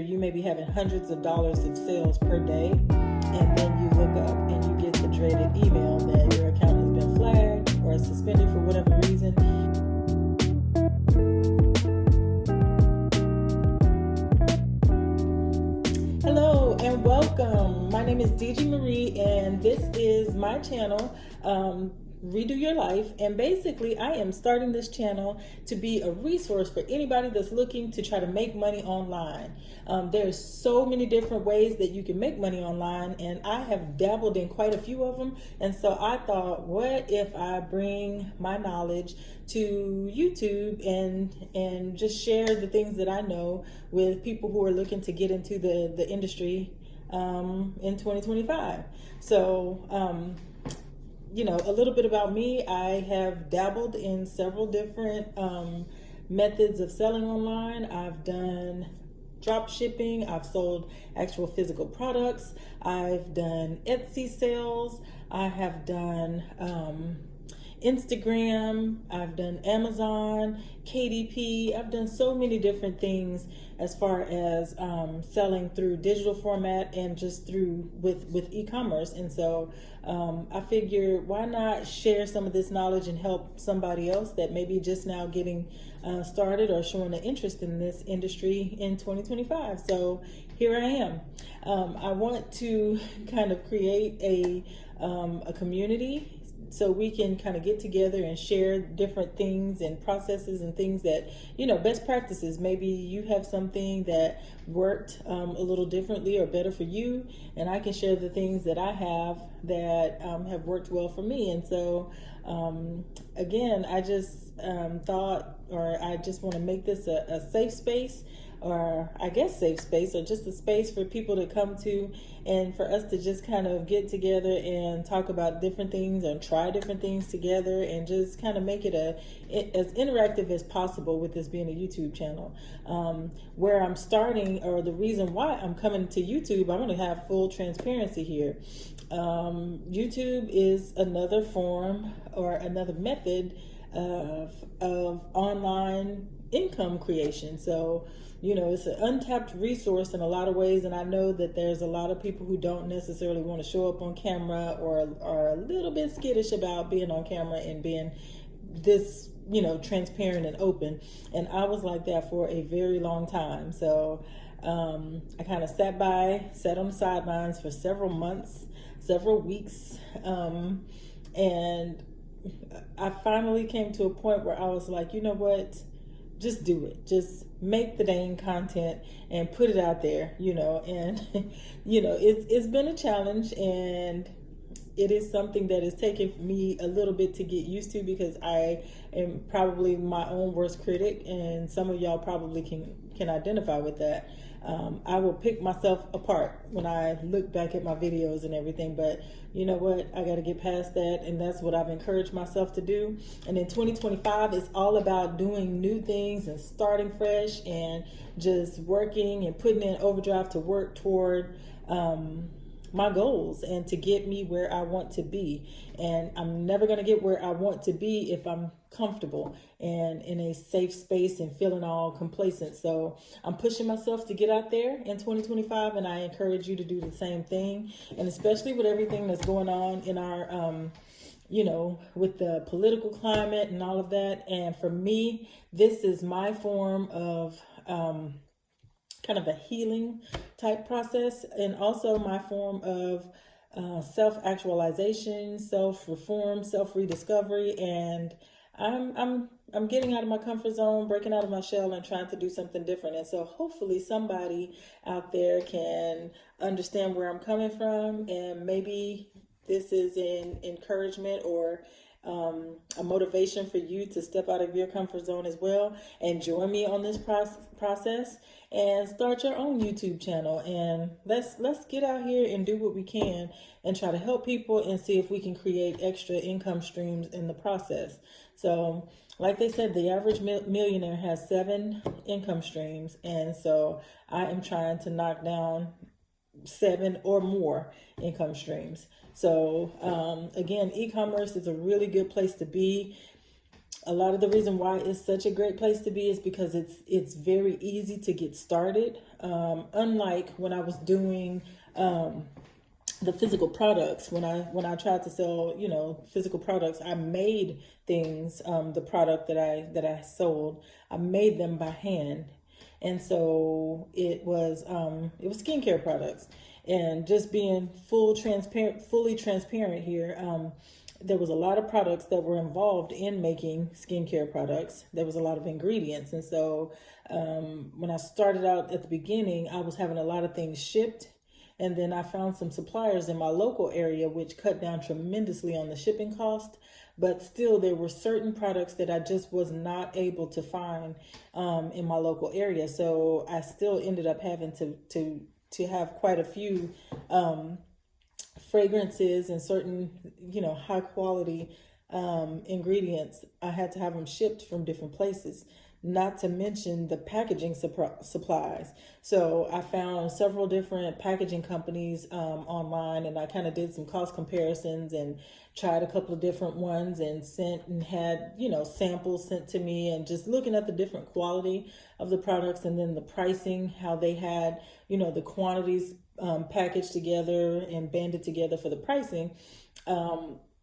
You may be having hundreds of dollars of sales per day, and then you look up and you get the dreaded email that your account has been flagged or suspended for whatever reason. Hello and welcome. My name is DG Marie, and this is my channel, Redo Your Life. And basically I am starting this channel to be a resource for anybody that's looking to try to make money online. There's so many different ways that you can make money online, and I have dabbled in quite a few of them. And so I thought, what if I bring my knowledge to YouTube and just share the things that I know with people who are looking to get into the industry in 2025. So a little bit about me. I have dabbled in several different methods of selling online. I've done drop shipping. I've sold actual physical products. I've done Etsy sales. I have done Instagram. I've done Amazon, KDP. I've done so many different things as far as selling through digital format and just through with e-commerce. And so I figured, why not share some of this knowledge and help somebody else that may be just now getting started or showing an interest in this industry in 2025. So here I am. I want to kind of create a community so we can kind of get together and share different things and processes and things that, best practices. Maybe you have something that worked a little differently or better for you, and I can share the things that I have that have worked well for me. And so, again, I just thought, or I just want to make this a safe space, or I guess safe space, or just a space for people to come to and for us to just kind of get together and talk about different things and try different things together and just kind of make it as interactive as possible with this being a YouTube channel. Where I'm starting, or the reason why I'm coming to YouTube, I'm going to have full transparency here. YouTube is another form or another method of online income creation. So, it's an untapped resource in a lot of ways, and I know that there's a lot of people who don't necessarily want to show up on camera or are a little bit skittish about being on camera and being this, transparent and open. And I was like that for a very long time. So I kind of sat on the sidelines for several months, several weeks, and I finally came to a point where I was like, you know what? Just do it. Just make the dang content and put it out there, and, it's been a challenge, and it is something that is taking me a little bit to get used to, because I am probably my own worst critic, and some of y'all probably can identify with that. I will pick myself apart when I look back at my videos and everything, but you know what? I got to get past that, and that's what I've encouraged myself to do. And in 2025, it's all about doing new things and starting fresh and just working and putting in overdrive to work toward my goals and to get me where I want to be. And I'm never going to get where I want to be if I'm comfortable and in a safe space and feeling all complacent. So I'm pushing myself to get out there in 2025, and I encourage you to do the same thing. And especially with everything that's going on in our with the political climate and all of that. And for me, this is my form of kind of a healing type process, and also my form of self-actualization, self-reform, self-rediscovery. And I'm getting out of my comfort zone, breaking out of my shell, and trying to do something different. And so hopefully somebody out there can understand where I'm coming from, and maybe this is an encouragement or a motivation for you to step out of your comfort zone as well and join me on this process and start your own YouTube channel. And let's get out here and do what we can and try to help people and see if we can create extra income streams in the process. So like they said, the average millionaire has 7 income streams. And so I am trying to knock down 7 or more income streams. So again, e-commerce is a really good place to be. A lot of the reason why it's such a great place to be is because it's very easy to get started. unlike when I was doing the physical products, when I tried to sell, physical products, I made things, the product that I sold, I made them by hand. And so it was skincare products. And just being fully transparent here, there was a lot of products that were involved in making skincare products. There was a lot of ingredients. And so when I started out at the beginning, I was having a lot of things shipped. And then I found some suppliers in my local area, which cut down tremendously on the shipping cost. But still, there were certain products that I just was not able to find in my local area. So I still ended up having to have quite a few fragrances and certain, high quality ingredients. I had to have them shipped from different places, not to mention the packaging supplies. So I found several different packaging companies online, and I kind of did some cost comparisons and tried a couple of different ones and sent and had, samples sent to me, and just looking at the different quality of the products, and then the pricing, how they had, the quantities packaged together and banded together for the pricing.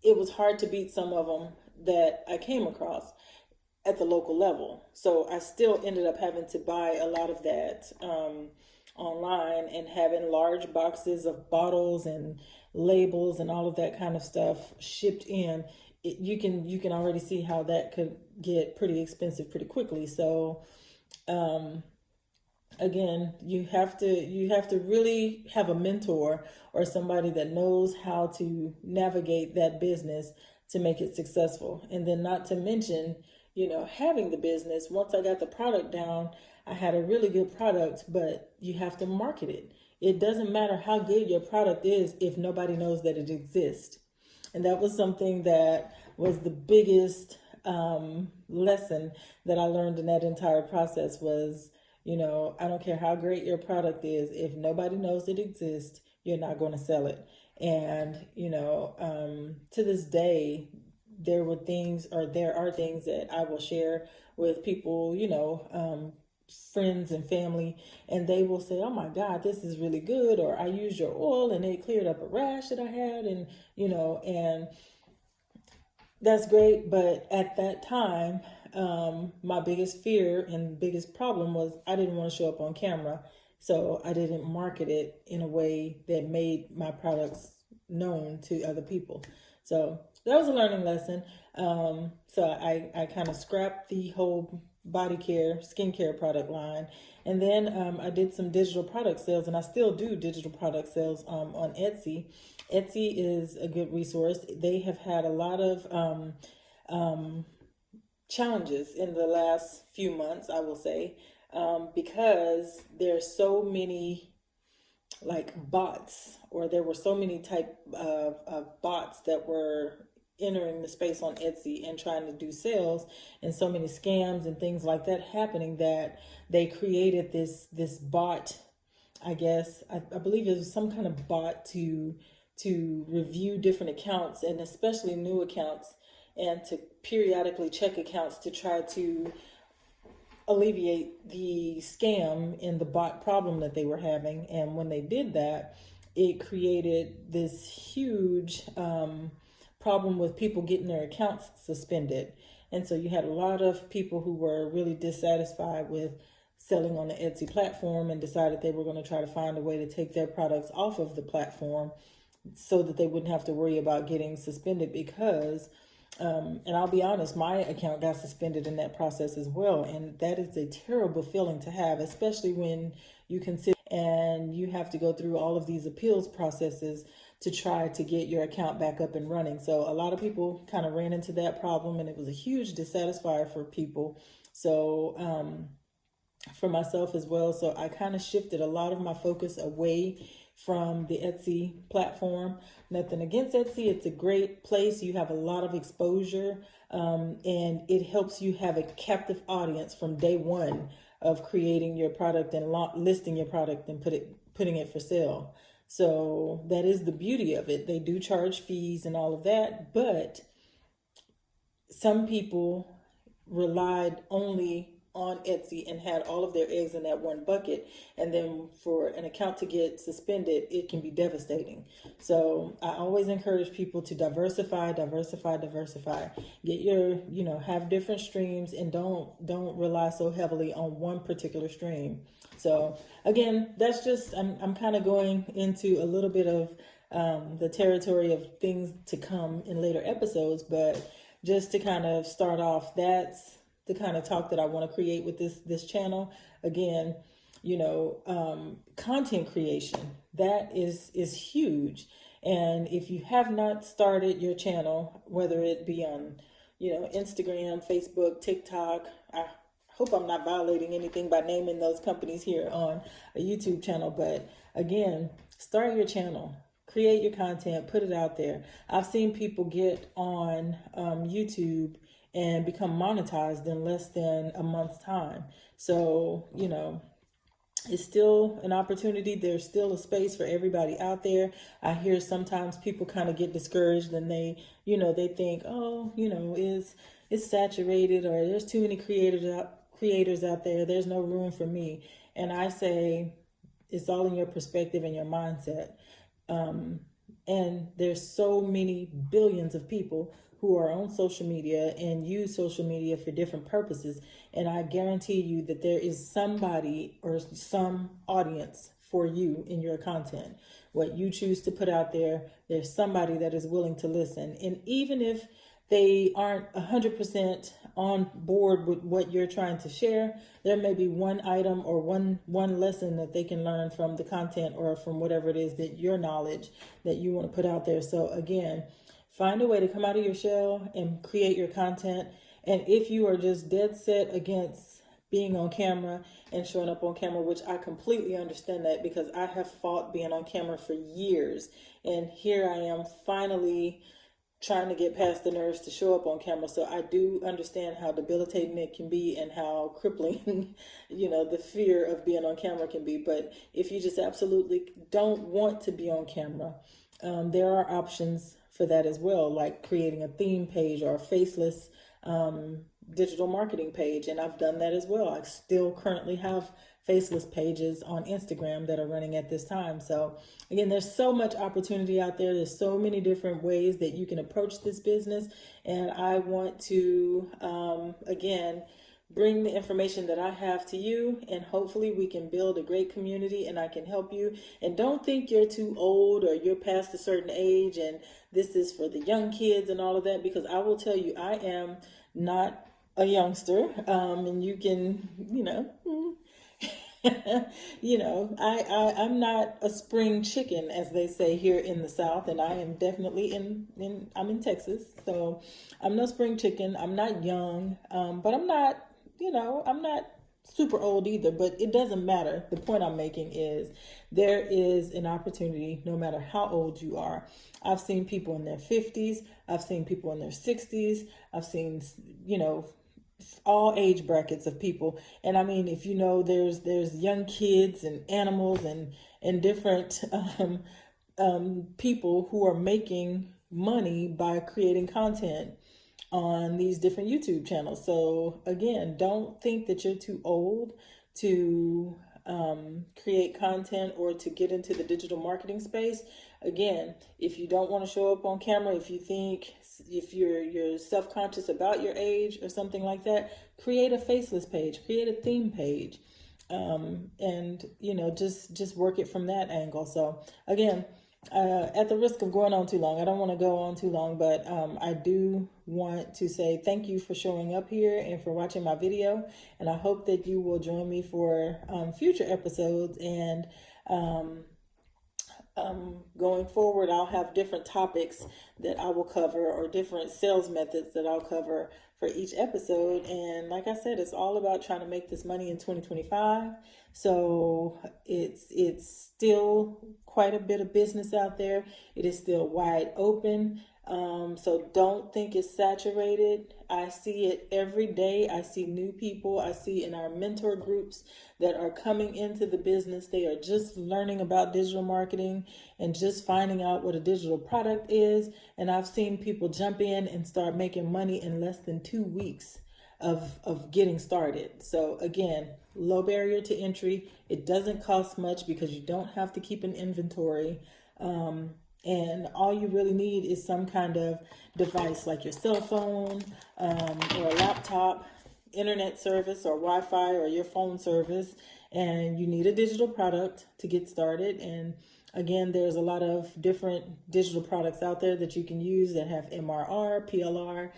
It was hard to beat some of them that I came across at the local level. So I still ended up having to buy a lot of that online, and having large boxes of bottles and labels and all of that kind of stuff shipped in. You can already see how that could get pretty expensive pretty quickly. So again, you have to really have a mentor or somebody that knows how to navigate that business to make it successful. And then, not to mention, having the business, once I got the product down, I had a really good product, but you have to market it. It doesn't matter how good your product is if nobody knows that it exists. And that was something that was the biggest lesson that I learned in that entire process was, I don't care how great your product is, if nobody knows it exists, you're not going to sell it. And, to this day, there are things that I will share with people, friends and family, and they will say, "Oh my God, this is really good," or "I used your oil and it cleared up a rash that I had," and and that's great. But at that time, my biggest fear and biggest problem was I didn't want to show up on camera, so I didn't market it in a way that made my products known to other people. So that was a learning lesson. So I kind of scrapped the whole body care, skincare product line. And then I did some digital product sales, and I still do digital product sales on Etsy. Etsy is a good resource. They have had a lot of challenges in the last few months, I will say, because there's so many bots, or there were so many type of bots that were entering the space on Etsy and trying to do sales, and so many scams and things like that happening, that they created this bot. I guess I believe it was some kind of bot to review different accounts, and especially new accounts, and to periodically check accounts to try to alleviate the scam and the bot problem that they were having. And when they did that, it created this huge problem with people getting their accounts suspended. And so you had a lot of people who were really dissatisfied with selling on the Etsy platform, and decided they were going to try to find a way to take their products off of the platform so that they wouldn't have to worry about getting suspended, because and I'll be honest, my account got suspended in that process as well. And that is a terrible feeling to have, especially when you consider and you have to go through all of these appeals processes to try to get your account back up and running. So a lot of people kind of ran into that problem, and it was a huge dissatisfier for people. So for myself as well. So I kind of shifted a lot of my focus away from the Etsy platform. Nothing against Etsy. It's a great place. You have a lot of exposure, and it helps you have a captive audience from day one of creating your product and listing your product and putting it for sale. So that is the beauty of it. They do charge fees and all of that, but some people relied only on Etsy and had all of their eggs in that one bucket, and then for an account to get suspended, it can be devastating. So I always encourage people to diversify. Get your, have different streams, and don't rely so heavily on one particular stream. So again, that's just, I'm kind of going into a little bit of the territory of things to come in later episodes, but just to kind of start off, that's the kind of talk that I want to create with this channel. Again, content creation, that is huge. And if you have not started your channel, whether it be on, Instagram, Facebook, TikTok, I hope I'm not violating anything by naming those companies here on a YouTube channel. But again, start your channel, create your content, put it out there. I've seen people get on YouTube and become monetized in less than a month's time. So, it's still an opportunity. There's still a space for everybody out there. I hear sometimes people kind of get discouraged, and they think, oh, it's saturated, or there's too many creators out there. There's no room for me. And I say, it's all in your perspective and your mindset. And there's so many billions of people who are on social media and use social media for different purposes. And I guarantee you that there is somebody or some audience for you in your content. What you choose to put out there, there's somebody that is willing to listen. And even if they aren't 100% on board with what you're trying to share, there may be one item or one lesson that they can learn from the content or from whatever it is that your knowledge that you want to put out there. So again, find a way to come out of your shell and create your content. And if you are just dead set against being on camera and showing up on camera, which I completely understand that, because I have fought being on camera for years. And here I am finally trying to get past the nerves to show up on camera. So I do understand how debilitating it can be and how crippling, the fear of being on camera can be. But if you just absolutely don't want to be on camera, there are options for that as well, like creating a theme page or a faceless digital marketing page. And I've done that as well. I still currently have faceless pages on Instagram that are running at this time. So again, there's so much opportunity out there. There's so many different ways that you can approach this business. And I want to, again, bring the information that I have to you, and hopefully we can build a great community and I can help you. And don't think you're too old or you're past a certain age and this is for the young kids and all of that, because I will tell you, I am not a youngster. And you can, I'm not a spring chicken, as they say here in the South, and I am definitely I'm in Texas, so I'm no spring chicken. I'm not young, but I'm not super old either, but it doesn't matter. The point I'm making is there is an opportunity no matter how old you are. I've seen people in their 50s. I've seen people in their 60s. I've seen, all age brackets of people. And I mean, if there's young kids and animals and different people who are making money by creating content on these different YouTube channels. So again, don't think that you're too old to create content or to get into the digital marketing space. Again, if you don't want to show up on camera, if you're self-conscious about your age or something like that, create a faceless page, create a theme page, and just work it from that angle. So again, at the risk of going on too long, I don't want to go on too long, but I do want to say thank you for showing up here and for watching my video. And I hope that you will join me for future episodes. And going forward, I'll have different topics that I will cover, or different sales methods that I'll cover for each episode. And like I said, it's all about trying to make this money in 2025. So it's still quite a bit of business out there. It is still wide open. So don't think it's saturated. I see it every day. I see new people. I see in our mentor groups that are coming into the business. They are just learning about digital marketing and just finding out what a digital product is. And I've seen people jump in and start making money in less than 2 weeks of getting started. So again, low barrier to entry. It doesn't cost much because you don't have to keep an inventory. And all you really need is some kind of device like your cell phone, or a laptop, internet service or Wi-Fi or your phone service, and you need a digital product to get started. And again, there's a lot of different digital products out there that you can use that have MRR, PLR,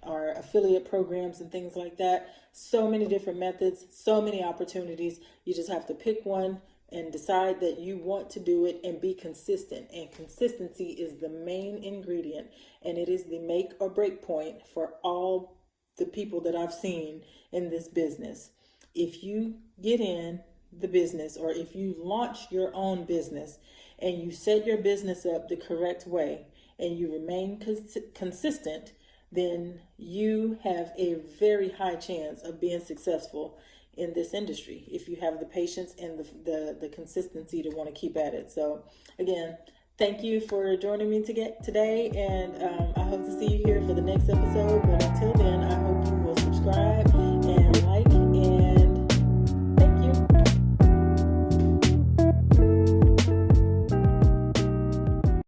our affiliate programs and things like that. So many different methods, so many opportunities. You just have to pick one and decide that you want to do it and be consistent. And consistency is the main ingredient, and it is the make or break point for all the people that I've seen in this business. If you get in the business, or if you launch your own business and you set your business up the correct way and you remain consistent, then you have a very high chance of being successful in this industry if you have the patience and the consistency to want to keep at it. So again, thank you for joining me today, and I hope to see you here for the next episode. But until then,